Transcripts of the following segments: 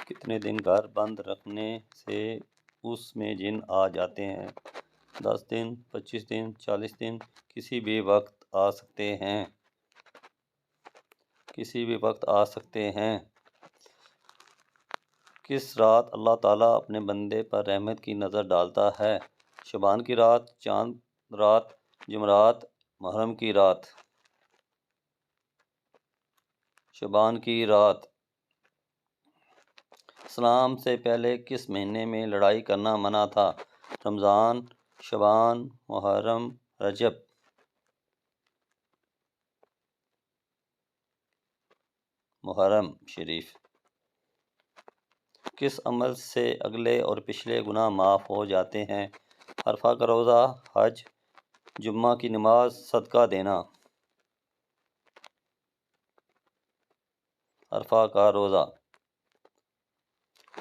کتنے دن گھر بند رکھنے سے اس میں جن آ جاتے ہیں؟ 10 دن، 25 دن، 40 دن، کسی بھی وقت آ سکتے ہیں۔ کسی بھی وقت آ سکتے ہیں۔ کس رات اللہ تعالیٰ اپنے بندے پر رحمت کی نظر ڈالتا ہے؟ شعبان کی رات، چاند رات، جمعرات، محرم کی رات۔ شعبان کی رات۔ اسلام سے پہلے کس مہینے میں لڑائی کرنا منع تھا؟ رمضان، شعبان، محرم، رجب۔ محرم شریف۔ کس عمل سے اگلے اور پچھلے گناہ معاف ہو جاتے ہیں؟ عرفہ کا روزہ، حج، جمعہ کی نماز، صدقہ دینا۔ عرفہ کا روزہ۔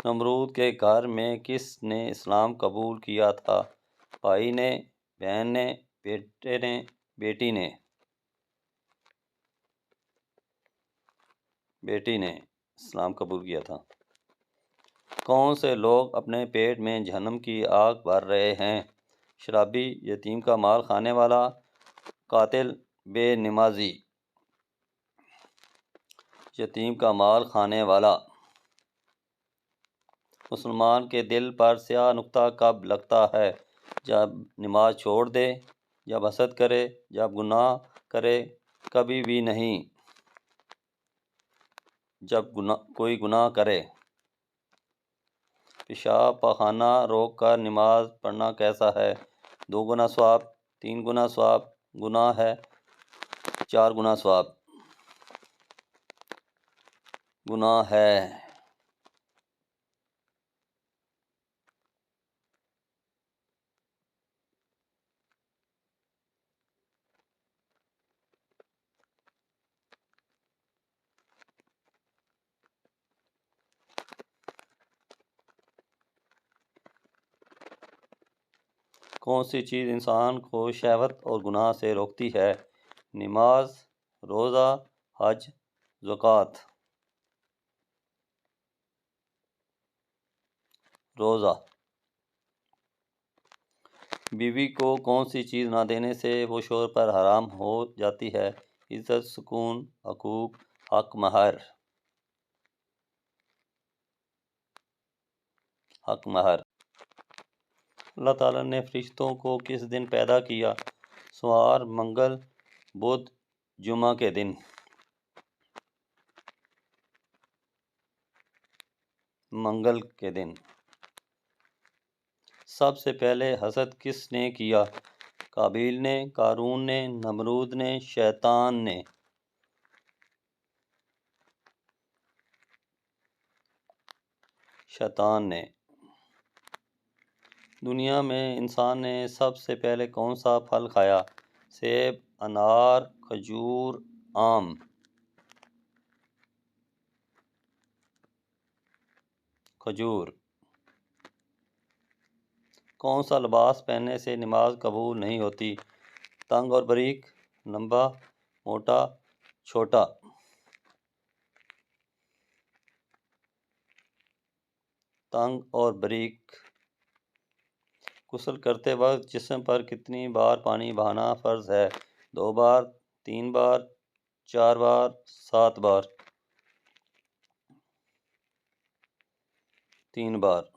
نمرود کے گھر میں کس نے اسلام قبول کیا تھا؟ بھائی نے، بہن نے، بیٹے نے، بیٹی نے۔ بیٹی نے اسلام قبول کیا تھا۔ کون سے لوگ اپنے پیٹ میں جہنم کی آگ بھر رہے ہیں؟ شرابی، یتیم کا مال کھانے والا، قاتل، بے نمازی۔ یتیم کا مال کھانے والا۔ مسلمان کے دل پر سیاہ نقطہ کب لگتا ہے؟ جب نماز چھوڑ دے، جب حسد کرے، جب گناہ کرے، کبھی بھی نہیں۔ جب کوئی گناہ کرے۔ پیشاب پخانہ روک کر نماز پڑھنا کیسا ہے؟ 2 گنا ثواب، 3 گنا ثواب، گناہ ہے، 4 گنا ثواب۔ گناہ ہے۔ کون سی چیز انسان کو شہوت اور گناہ سے روکتی ہے؟ نماز، روزہ، حج، زکوٰۃ۔ روزہ۔ بیوی کو کون سی چیز نہ دینے سے وہ شوہر پر حرام ہو جاتی ہے؟ عزت، سکون، حقوق، حق مہر۔ حق مہر۔ اللہ تعالیٰ نے فرشتوں کو کس دن پیدا کیا؟ سوار، منگل، بدھ، جمعہ کے دن۔ منگل کے دن۔ سب سے پہلے حسد کس نے کیا؟ قابیل نے، قارون نے، نمرود نے، شیطان نے۔ شیطان نے۔ دنیا میں انسان نے سب سے پہلے کون سا پھل کھایا؟ سیب، انار، کھجور، آم۔ کھجور۔ کون سا لباس پہننے سے نماز قبول نہیں ہوتی؟ تنگ اور باریک، لمبا، موٹا، چھوٹا۔ تنگ اور باریک۔ غسل کرتے وقت جسم پر کتنی بار پانی بہانا فرض ہے؟ 2 بار، 3 بار، 4 بار، 7 بار۔ 3 بار۔